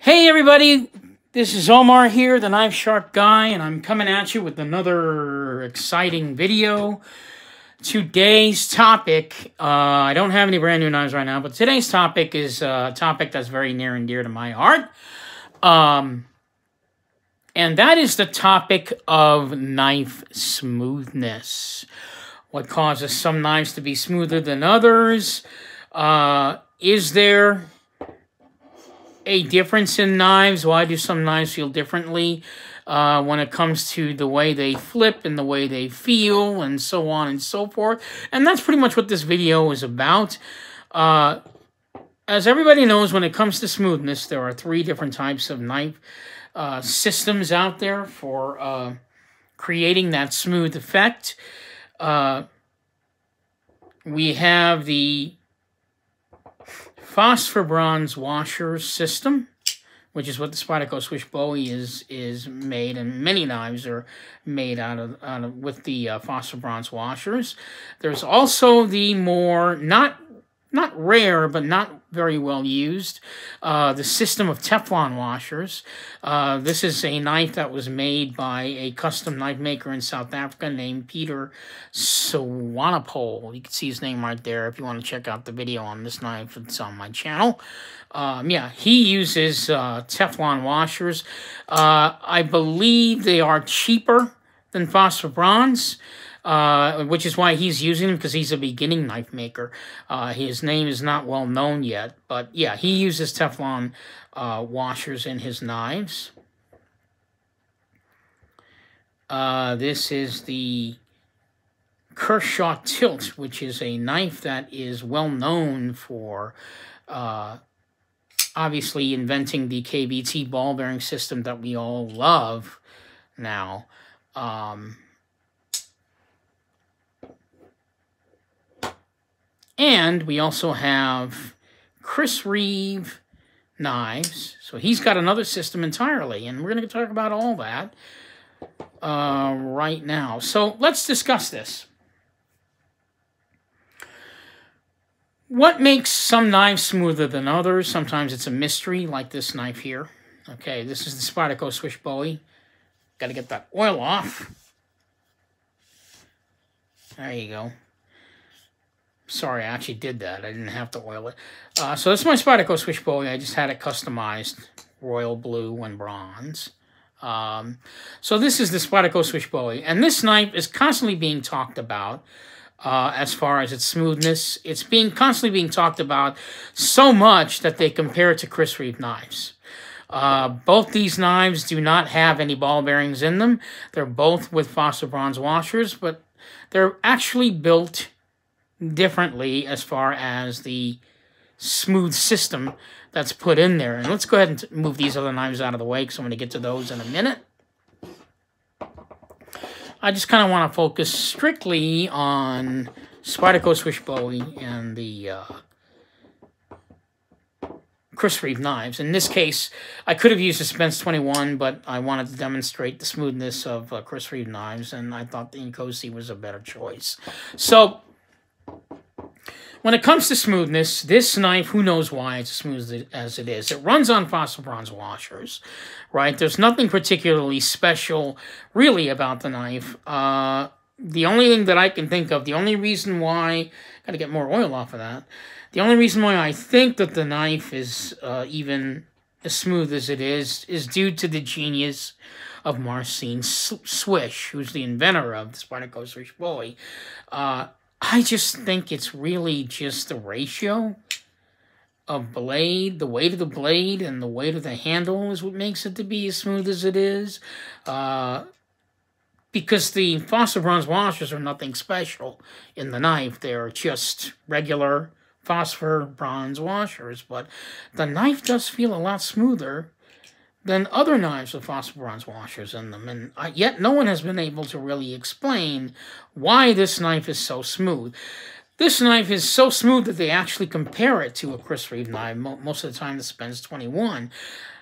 Hey everybody, this is Omar here, the Knife Sharp Guy, and I'm coming at you with another exciting video. Today's topic, I don't have any brand new knives right now, but today's topic is a topic that's very near and dear to my heart. And that is the topic of knife smoothness. What causes some knives to be smoother than others? Is there a difference in knives? Why do some knives feel differently when it comes to the way they flip and the way they feel and so on and so forth? And that's pretty much what this video is about. As everybody knows, when it comes to smoothness, there are 3 different types of knife systems out there for creating that smooth effect. We have the phosphor bronze washer system, which is what the Spyderco Swiss Bowie is made, and many knives are made out of with the phosphor bronze washers. There's also the more not rare but not very well used, the system of Teflon washers. This is a knife that was made by a custom knife maker in South Africa named Peter Swanepoel. You can see his name right there if you want to check out the video on this knife. It's on my channel. Yeah, he uses Teflon washers. I believe they are cheaper than phosphor bronze, which is why he's using them, because he's a beginning knife maker. His name is not well known yet, but yeah, he uses Teflon washers in his knives. This is the Kershaw Tilt, which is a knife that is well known for obviously inventing the KBT ball bearing system that we all love now. And we also have Chris Reeve knives. So he's got another system entirely, and we're going to talk about all that right now. So let's discuss this. What makes some knives smoother than others? Sometimes it's a mystery, like this knife here. Okay, this is the Spyderco Swiss Bowie. Got to get that oil off. There you go. Sorry, I actually did that. I didn't have to oil it. So this is my Spyderco Swiss Bowie. I just had it customized, royal blue and bronze. So this is the Spyderco Swiss Bowie. And this knife is constantly being talked about as far as its smoothness. It's constantly being talked about so much that they compare it to Chris Reeve knives. Both these knives do not have any ball bearings in them. They're both with phosphor bronze washers, but they're actually built differently as far as the smooth system that's put in there. And let's go ahead and move these other knives out of the way, because I'm going to get to those in a minute. I just kind of want to focus strictly on Spyderco Swiss Bowie and the Chris Reeve knives. In this case, I could have used a Spence 21, but I wanted to demonstrate the smoothness of Chris Reeve knives, and I thought the Inkosi was a better choice. So when it comes to smoothness, this knife, who knows why it's as smooth as it is. It runs on phosphor bronze washers, right? There's nothing particularly special, really, about the knife. The only thing that I can think of, the only reason why, got to get more oil off of that, the only reason why I think that the knife is even as smooth as it is due to the genius of Marcin Swish, who's the inventor of the Spyderco Swiss Bowie. I just think it's really just the ratio of blade, the weight of the blade and the weight of the handle is what makes it to be as smooth as it is. Because the phosphor bronze washers are nothing special in the knife. They're just regular phosphor bronze washers. But the knife does feel a lot smoother than other knives with phosphor bronze washers in them. And yet no one has been able to really explain why this knife is so smooth. This knife is so smooth that they actually compare it to a Chris Reeve knife, most of the time the Spence 21,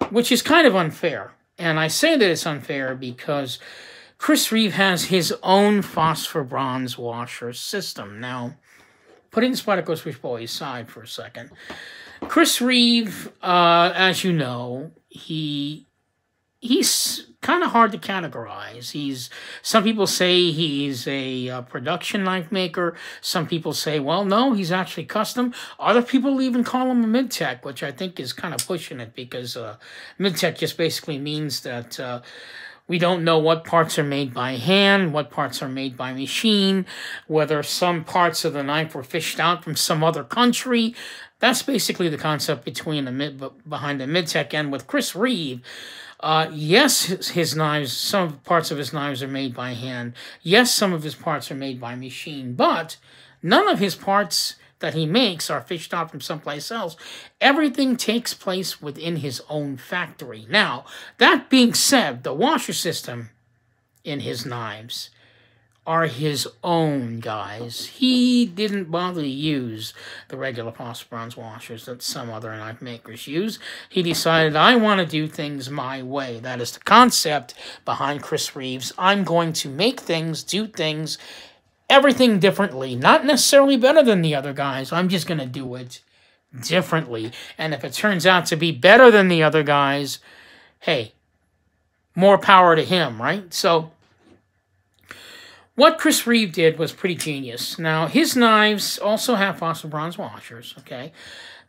which is kind of unfair. And I say that it's unfair because Chris Reeve has his own phosphor bronze washer system. Now, putting the Spyderco Swiss Bowie aside for a second, Chris Reeve, as you know, he's kind of hard to categorize. Some people say he's a production knife maker. Some people say, well, no, he's actually custom. Other people even call him a mid-tech, which I think is kind of pushing it, because mid-tech just basically means that we don't know what parts are made by hand, what parts are made by machine, whether some parts of the knife were fished out from some other country. That's basically the concept behind the mid-tech. And with Chris Reeve, yes, his knives, some parts of his knives are made by hand. Yes, some of his parts are made by machine, but none of his parts that he makes are fished out from someplace else. Everything takes place within his own factory. Now, that being said, the washer system in his knives are his own, guys. He didn't bother to use the regular phosphor bronze washers that some other knife makers use. He decided, I want to do things my way. That is the concept behind Chris Reeves. I'm going to make things, do things, everything differently. Not necessarily better than the other guys. I'm just going to do it differently. And if it turns out to be better than the other guys, hey, more power to him, right? So what Chris Reeve did was pretty genius. Now, his knives also have phosphor bronze washers, okay?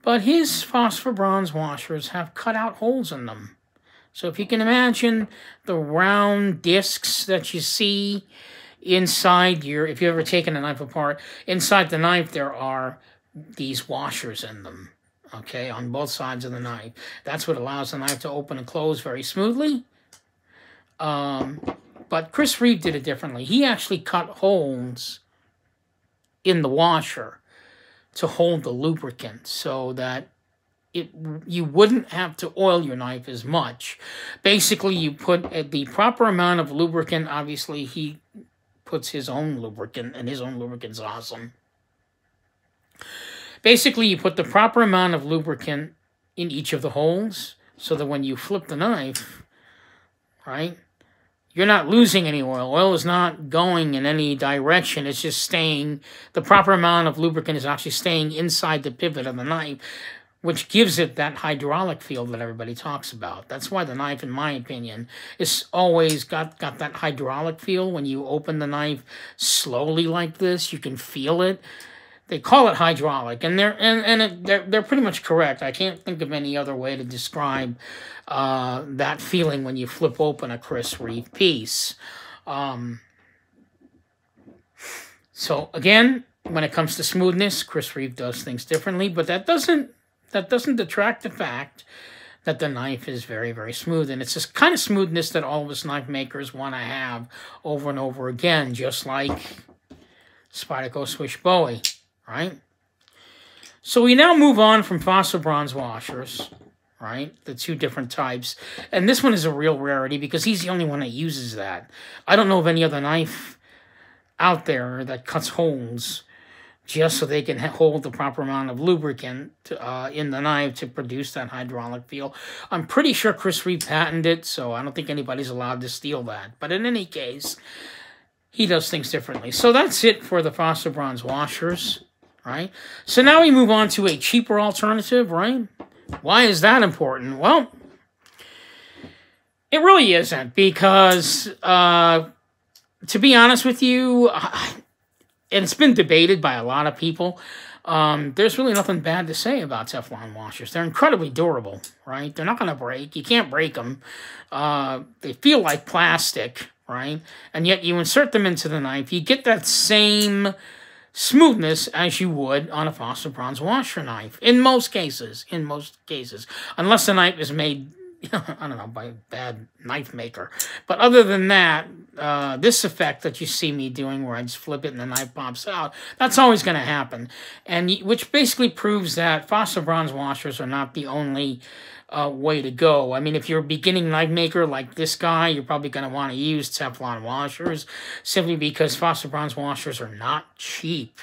But his phosphor bronze washers have cut out holes in them. So if you can imagine the round discs that you see inside if you've ever taken a knife apart, inside the knife there are these washers in them, okay, on both sides of the knife. That's what allows the knife to open and close very smoothly. But Chris Reeve did it differently. He actually cut holes in the washer to hold the lubricant so that you wouldn't have to oil your knife as much. Basically, you put the proper amount of lubricant. Obviously, he puts his own lubricant, and his own lubricant's awesome. Basically, you put the proper amount of lubricant in each of the holes so that when you flip the knife, right, you're not losing any oil. Oil is not going in any direction. It's just staying. The proper amount of lubricant is actually staying inside the pivot of the knife, which gives it that hydraulic feel that everybody talks about. That's why the knife, in my opinion, is always got that hydraulic feel. When you open the knife slowly like this, you can feel it. They call it hydraulic, and they're pretty much correct. I can't think of any other way to describe that feeling when you flip open a Chris Reeve piece. So again, when it comes to smoothness, Chris Reeve does things differently, but that doesn't detract the fact that the knife is very, very smooth. And it's this kind of smoothness that all of us knife makers want to have over and over again, just like Spyderco Swish Bowie, right? So we now move on from phosphor bronze washers, right? The two different types. And this one is a real rarity because he's the only one that uses that. I don't know of any other knife out there that cuts holes just so they can hold the proper amount of lubricant in the knife to produce that hydraulic feel. I'm pretty sure Chris Reeve patented it, so I don't think anybody's allowed to steal that. But in any case, he does things differently. So that's it for the phosphor bronze washers, right? So now we move on to a cheaper alternative, right? Why is that important? Well, it really isn't, because to be honest with you, and it's been debated by a lot of people, there's really nothing bad to say about Teflon washers. They're incredibly durable, right? They're not going to break. You can't break them. They feel like plastic, right? And yet you insert them into the knife, you get that same smoothness as you would on a phosphor bronze washer knife. In most cases. Unless the knife is made, I don't know, by a bad knife maker. But other than that, this effect that you see me doing where I just flip it and the knife pops out, that's always going to happen. And which basically proves that phosphor bronze washers are not the only way to go. I mean, if you're a beginning knife maker like this guy, you're probably going to want to use Teflon washers simply because phosphor bronze washers are not cheap.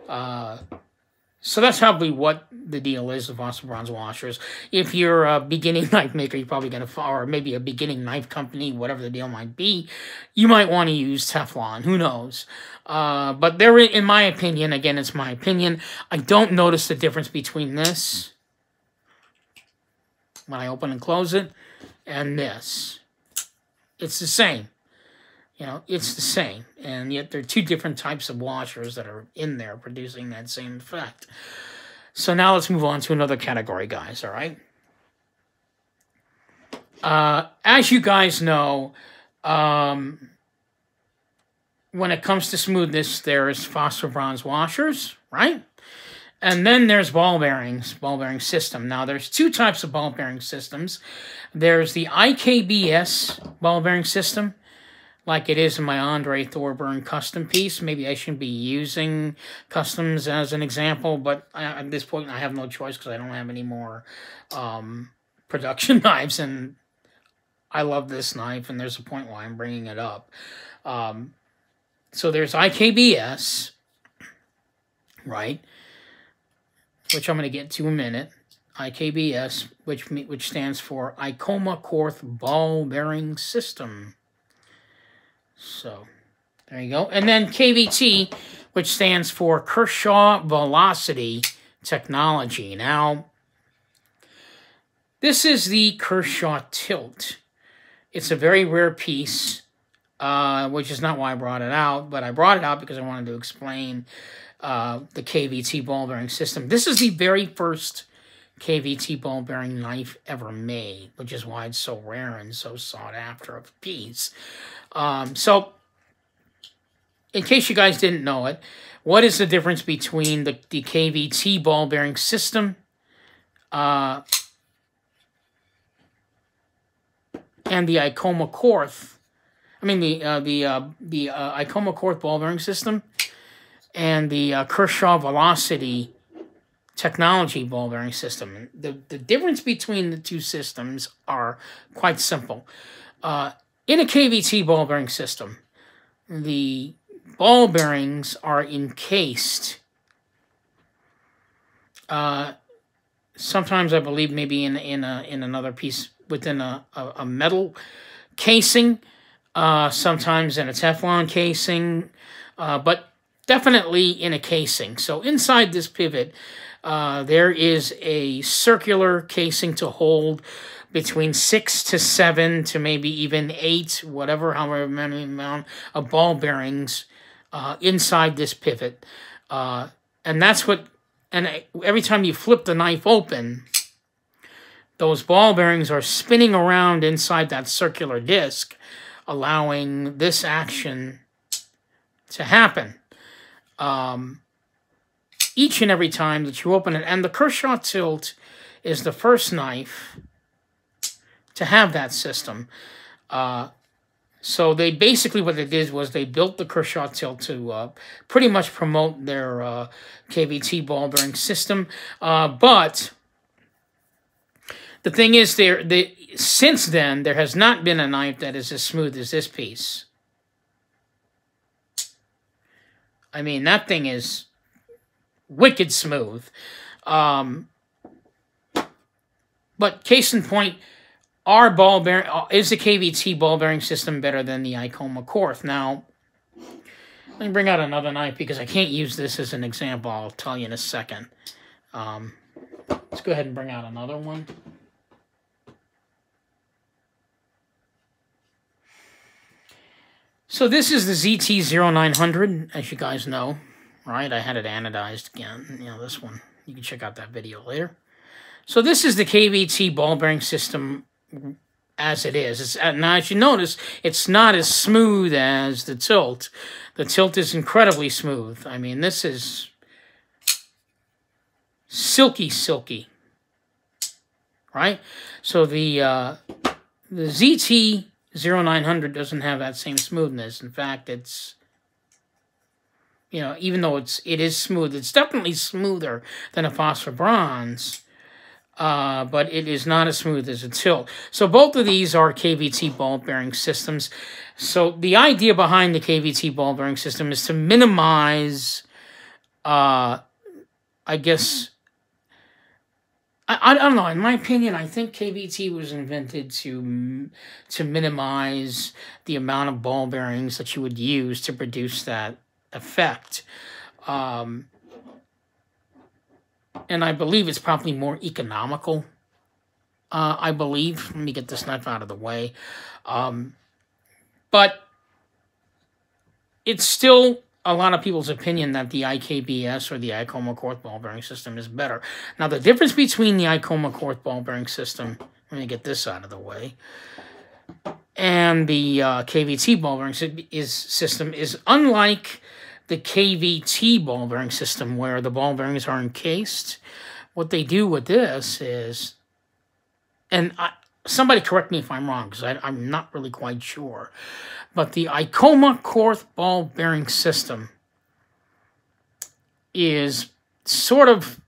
So that's probably what the deal is with phosphor bronze washers. If you're a beginning knife maker, you're probably going to, or maybe a beginning knife company, whatever the deal might be, you might want to use Teflon. Who knows? But there, in my opinion, again, it's my opinion, I don't notice the difference between this when I open and close it, and this. It's the same. You know, it's the same. And yet there are two different types of washers that are in there producing that same effect. So now let's move on to another category, guys, all right? As you guys know, when it comes to smoothness, there's phosphor bronze washers, right? And then there's ball bearings, ball bearing system. Now, there's two types of ball bearing systems. There's the IKBS ball bearing system, like it is in my Andre Thorburn custom piece. Maybe I shouldn't be using customs as an example, but at this point, I have no choice because I don't have any more production knives, and I love this knife, and there's a point why I'm bringing it up. So there's IKBS, right, which I'm going to get to in a minute. IKBS, which stands for Icoma Korth Ball Bearing System. So there you go. And then KVT, which stands for Kershaw Velocity Technology. Now, this is the Kershaw Tilt. It's a very rare piece, which is not why I brought it out, but I brought it out because I wanted to explain the KVT ball bearing system. This is the very first KVT ball bearing knife ever made, which is why it's so rare and so sought after of a piece. So, in case you guys didn't know it, what is the difference between the KVT ball bearing system and the Icoma Korth? I mean the Icoma Korth ball bearing system and the Kershaw Velocity Technology ball bearing system. The difference between the two systems are quite simple. In a KVT ball bearing system, the ball bearings are encased. Sometimes I believe maybe in another piece within a metal casing. Sometimes in a Teflon casing, but definitely in a casing. So inside this pivot, there is a circular casing to hold between 6 to 7 to maybe even 8, however many amount of ball bearings inside this pivot. And that's what, and every time you flip the knife open, those ball bearings are spinning around inside that circular disc, allowing this action to happen. Each and every time that you open it, and the Kershaw Tilt is the first knife to have that system. So they basically, what they did was they built the Kershaw Tilt to pretty much promote their KVT ball bearing system. But the thing is, since then, there has not been a knife that is as smooth as this piece. I mean, that thing is wicked smooth. But case in point, our ball bearing is the KVT ball bearing system better than the Icoma Korth. Now, let me bring out another knife because I can't use this as an example. I'll tell you in a second. Let's go ahead and bring out another one. So this is the ZT-0900, as you guys know, right? I had it anodized again. You know, this one. You can check out that video later. So this is the KVT ball bearing system as it is. Now, as you notice, it's not as smooth as the Tilt. The Tilt is incredibly smooth. I mean, this is silky, silky, right? So the ZT-0900 doesn't have that same smoothness. In fact, it's, you know, even though it is smooth, it's definitely smoother than a phosphor bronze. But it is not as smooth as a Tilt. So both of these are KVT ball bearing systems. So the idea behind the KVT ball bearing system is to minimize, I guess, I don't know. In my opinion, I think KVT was invented to minimize the amount of ball bearings that you would use to produce that effect. And I believe it's probably more economical I believe. Let me get this knife out of the way. But it's still a lot of people's opinion that the IKBS or the Icoma Korth ball bearing system is better. Now, the difference between the Icoma Korth ball bearing system, let me get this out of the way, and the KVT ball bearing system is unlike the KVT ball bearing system where the ball bearings are encased. What they do with this is, and somebody correct me if I'm wrong, because I'm not really quite sure, but the Icoma Korth ball bearing system is sort of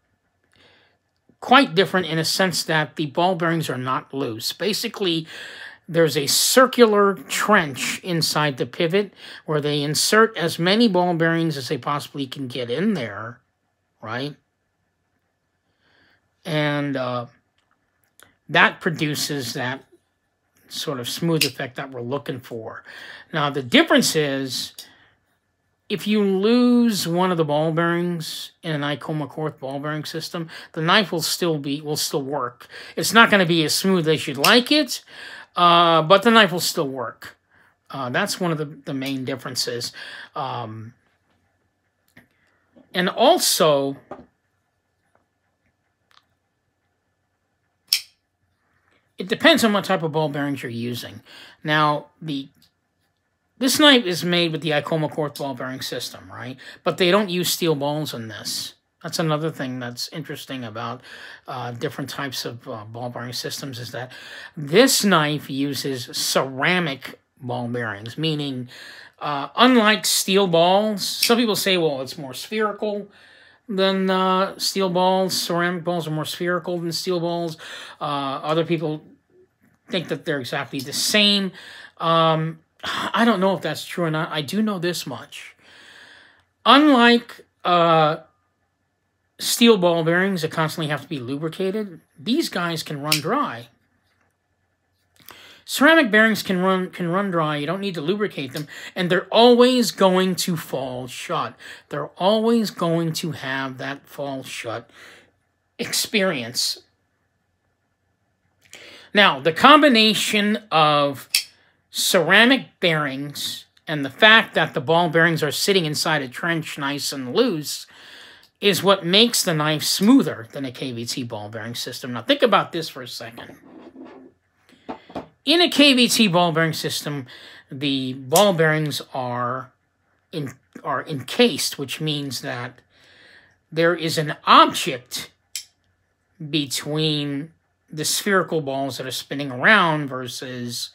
quite different in a sense that the ball bearings are not loose. Basically, there's a circular trench inside the pivot where they insert as many ball bearings as they possibly can get in there, right? And that produces that sort of smooth effect that we're looking for. Now, the difference is if you lose one of the ball bearings in an Icoma Korth ball bearing system, the knife will still work. It's not going to be as smooth as you'd like it, but the knife will still work. That's one of the main differences. And also, it depends on what type of ball bearings you're using. Now, this knife is made with the Icoma Korth ball bearing system, right? But they don't use steel balls in this. That's another thing that's interesting about different types of ball bearing systems is that this knife uses ceramic ball bearings, meaning unlike steel balls, some people say, well, it's more spherical than steel balls. Ceramic balls are more spherical than steel balls. Other people think that they're exactly the same. I don't know if that's true or not. I do know this much. Unlike steel ball bearings that constantly have to be lubricated, these guys can run dry. Ceramic bearings can run dry. You don't need to lubricate them, and they're always going to fall shut. They're always going to have that fall shut experience. Now, the combination of ceramic bearings and the fact that the ball bearings are sitting inside a trench nice and loose is what makes the knife smoother than a KVT ball bearing system. Now, think about this for a second. In a KVT ball bearing system, the ball bearings are encased, which means that there is an object between the spherical balls that are spinning around versus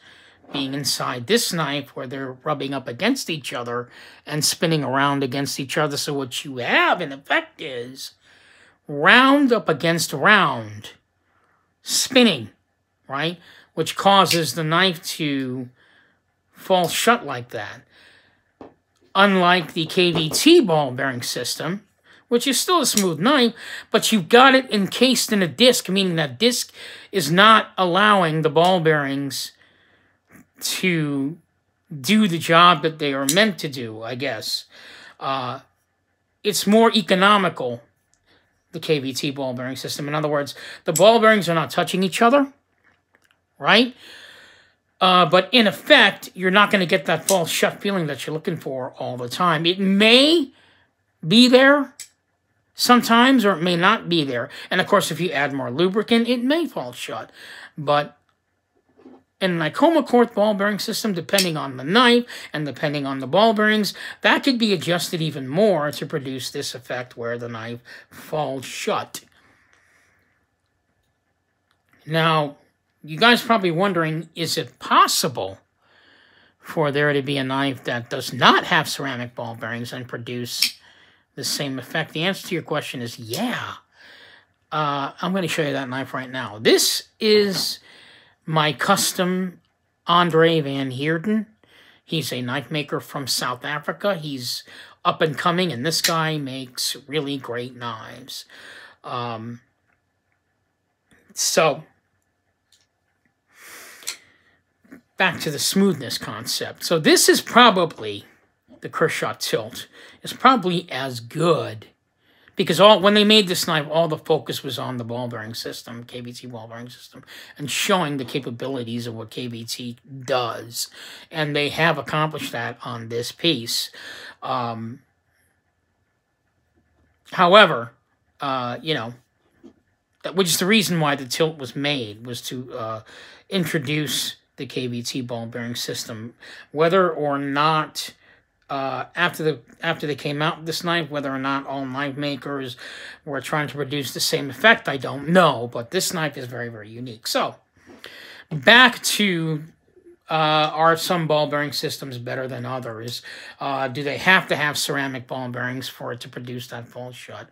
being inside this knife where they're rubbing up against each other and spinning around against each other. So what you have, in effect, is round up against round spinning, right? Which causes the knife to fall shut like that. Unlike the KVT ball bearing system, which is still a smooth knife, but you've got it encased in a disc, meaning that disc is not allowing the ball bearings to do the job that they are meant to do, I guess. It's more economical, the KVT ball bearing system. In other words, the ball bearings are not touching each other, right? But in effect, you're not going to get that fall shut feeling that you're looking for all the time. It may be there sometimes, or it may not be there. And of course, if you add more lubricant, it may fall shut. But in an Icoma Korth ball bearing system, depending on the knife and depending on the ball bearings, that could be adjusted even more to produce this effect where the knife falls shut. Now, you guys are probably wondering, is it possible for there to be a knife that does not have ceramic ball bearings and produce the same effect? The answer to your question is yeah. I'm going to show you that knife right now. This is my custom Andre Van Heerden. He's a knife maker from South Africa. He's up and coming, and this guy makes really great knives. So, back to the smoothness concept. So this is probably, the Kershaw Tilt is probably as good, Because when they made this knife, all the focus was on the ball bearing system, KVT ball bearing system, and showing the capabilities of what KVT does. And they have accomplished that on this piece. However, you know, which is the reason why the tilt was made, was to introduce the KVT ball bearing system. Whether or not after they came out with this knife, whether or not all knife makers were trying to produce the same effect, I don't know. But this knife is very, very unique. So back to are some ball bearing systems better than others? Do they have to have ceramic ball bearings for it to produce that full shut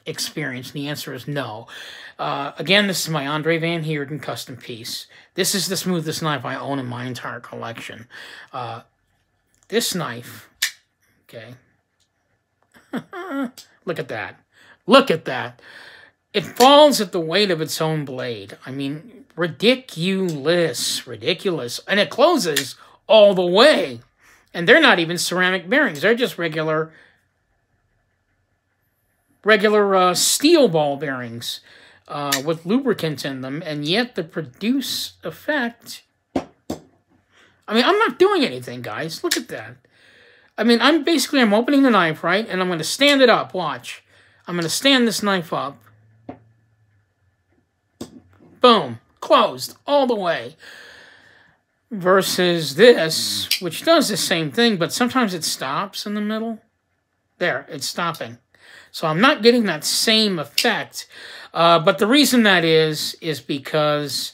experience? And the answer is no. Again, this is my Andre Van Heerden custom piece. This is the smoothest knife I own in my entire collection. This knife, okay, look at that. Look at that. It falls at the weight of its own blade. I mean, ridiculous. And it closes all the way. And they're not even ceramic bearings. They're just regular steel ball bearings with lubricant in them. And yet the produce effect... I mean, I'm not doing anything, guys. Look at that. I mean, I'm opening the knife, right? And I'm going to stand it up. Watch. I'm going to stand this knife up. Boom. Closed all the way. Versus this, which does the same thing, but sometimes it stops in the middle. There, it's stopping. So I'm not getting that same effect. But the reason that is because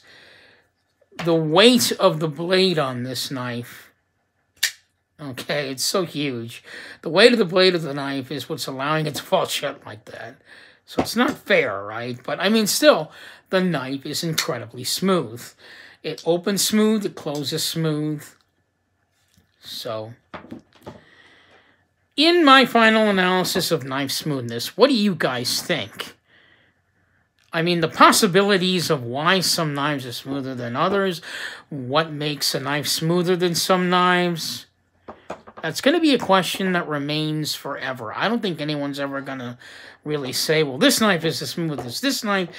the weight of the blade on this knife, okay, it's so huge. The weight of the blade of the knife is what's allowing it to fall shut like that. So it's not fair, right? But I mean, still, the knife is incredibly smooth. It opens smooth, it closes smooth. So, in my final analysis of knife smoothness, what do you guys think? I mean, the possibilities of why some knives are smoother than others, what makes a knife smoother than some knives, that's going to be a question that remains forever. I don't think anyone's ever going to really say, well, this knife is as smooth as this knife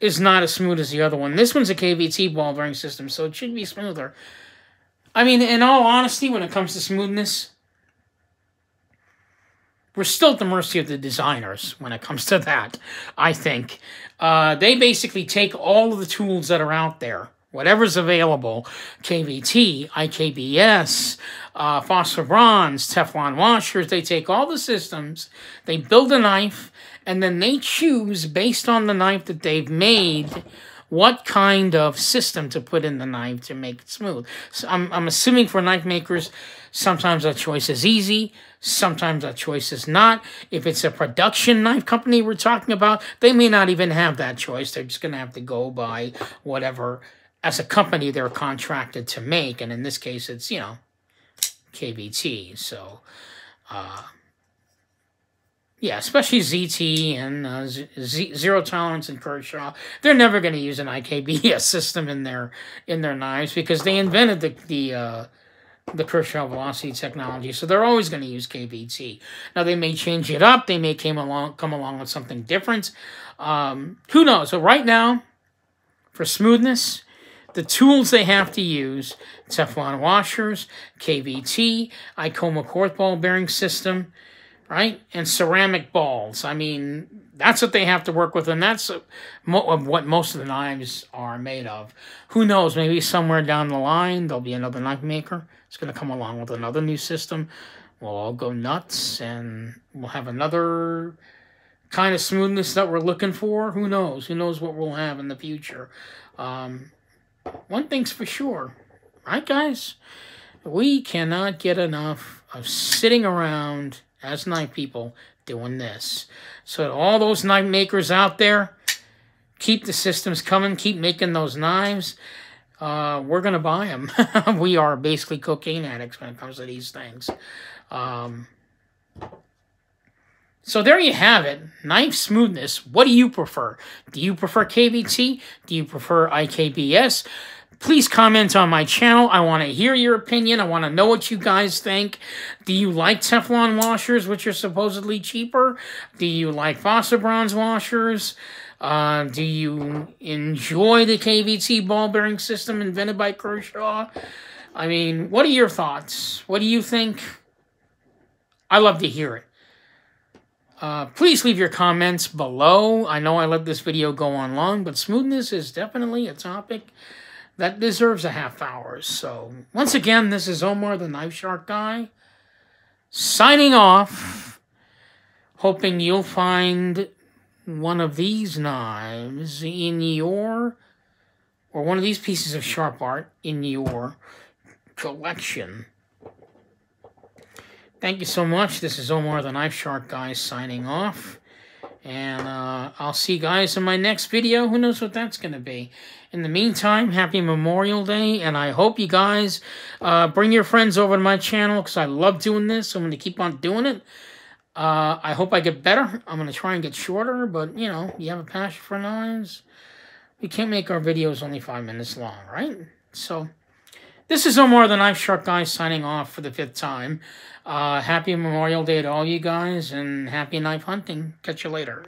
is not as smooth as the other one. This one's a KVT ball bearing system, so it should be smoother. I mean, in all honesty, when it comes to smoothness, we're still at the mercy of the designers when it comes to that, I think. They basically take all of the tools that are out there, whatever's available, KVT, IKBS, phosphor bronze, Teflon washers, they take all the systems, they build a knife, and then they choose, based on the knife that they've made, what kind of system to put in the knife to make it smooth. So I'm assuming for knife makers, sometimes that choice is easy, sometimes that choice is not. If it's a production knife company we're talking about, they may not even have that choice. They're just going to have to go by whatever, as a company, they're contracted to make. And in this case, it's, you know, KVT. So, yeah, especially ZT and Zero Tolerance and Kershaw, they're never going to use an IKBS system in their knives because they invented the Kershaw velocity technology, so they're always going to use KVT. Now they may change it up, they may come along with something different. Who knows? So right now, for smoothness, the tools they have to use: Teflon washers, KVT, Icoma quartz ball bearing system, right? And ceramic balls. I mean, that's what they have to work with, and that's what most of the knives are made of. Who knows? Maybe somewhere down the line, there'll be another knife maker. It's going to come along with another new system. We'll all go nuts, and we'll have another kind of smoothness that we're looking for. Who knows? Who knows what we'll have in the future? One thing's for sure. Right, guys? We cannot get enough of sitting around as knife people doing this. So all those knife makers out there, keep the systems coming, keep making those knives. We're going to buy them. We are basically cocaine addicts when it comes to these things. So there you have it. Knife smoothness. What do you prefer? Do you prefer KVT? Do you prefer IKBS? Please comment on my channel. I want to hear your opinion. I want to know what you guys think. Do you like Teflon washers, which are supposedly cheaper? Do you like Bronze washers? Do you enjoy the KVT ball bearing system invented by Kershaw? I mean, what are your thoughts? What do you think? I love to hear it. Please leave your comments below. I know I let this video go on long, but smoothness is definitely a topic that deserves a half hour. So, once again, this is Omar, the Knife Shark Guy, signing off, hoping you'll find one of these knives in your, or one of these pieces of sharp art in your collection. Thank you so much. This is Omar, the Knife Shark Guy, signing off. And I'll see you guys in my next video. Who knows what that's going to be. In the meantime, happy Memorial Day. And I hope you guys bring your friends over to my channel, because I love doing this. I'm going to keep on doing it. I hope I get better. I'm going to try and get shorter. But, you know, you have a passion for knives. We can't make our videos only 5 minutes long, right? So, this is Omar, the Knife Shark Guy, signing off for the 5th time. Happy Memorial Day to all you guys, and happy knife hunting. Catch you later.